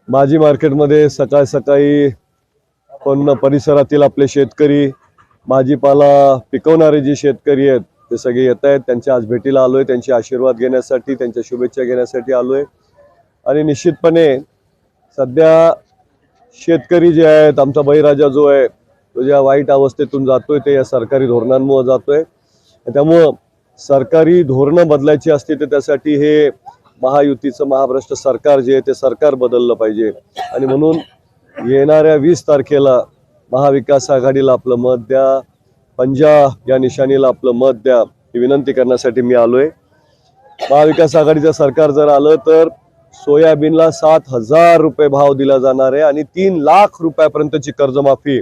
भाजी मार्केटमध्ये सकाळ सकाळी पण परिसरातील आपले शेतकरी, भाजीपाला पिकवणारे जे शेतकरी आहेत ते सगळे येत आहेत. त्यांच्या आज भेटीला आलोय, त्यांचे आशीर्वाद घेण्यासाठी, त्यांच्या शुभेच्छा घेण्यासाठी आलोय. आणि निश्चितपणे सध्या शेतकरी जे आहेत, आमचा बळीराजा जो आहे तो ज्या वाईट अवस्थेतून जातोय ते या सरकारी धोरणांमुळे जातोय. त्यामुळं सरकारी धोरणं बदलायची असते तर त्यासाठी हे महायुतीचं महाभ्रष्ट सरकार जे आहे ते सरकार बदललं पाहिजे. आणि म्हणून येणाऱ्या 20 तारखेला महाविकास आघाडीला आपलं मत द्या, पंजा या निशाणीला आपलं मत द्या ही विनंती करण्यासाठी मी आलोय. महाविकास आघाडीचं सरकार जर आलं तर सोयाबीनला 7,000 रुपये भाव दिला जाणार आहे आणि 3 लाख रुपयापर्यंतची कर्जमाफी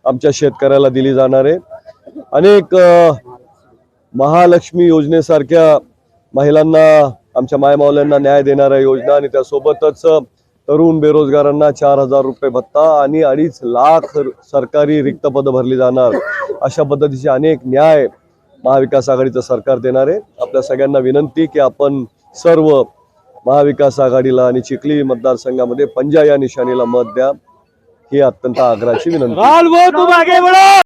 आमच्या शेतकऱ्याला दिली जाणार आहे. अनेक महालक्ष्मी योजनेसारख्या महिलांना, आमच्या मायमावल्यांना न्याय देणाऱ्या योजना आणि त्यासोबतच तरुण बेरोजगारांना 4,000 रुपये भत्ता आणि 2.5 लाख सरकारी रिक्त पद भरली जाणार, अशा पद्धतीचे अनेक न्याय महाविकास आघाडीचं सरकार देणार आहे. आपल्या सगळ्यांना विनंती की आपण सर्व महाविकास आघाडीला आणि चिखली मतदारसंघामध्ये पंजा या निशाणीला मत द्या, ही अत्यंत आग्रहाची विनंती.